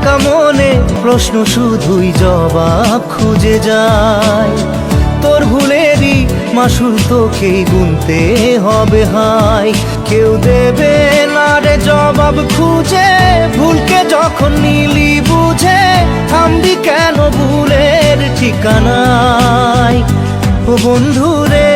একা মনে প্রশ্ন শুধুই জবাব খুঁজে যায়। তোর ভুলেরই মাসুল তোকেই গুনতে হবে হায়। কেউ দেবে না রে জবাব খুঁজে, ভুলকে যখন নিলি বুঝে থামবি কেন ভুলের ঠিকানায়। ও বন্ধু রে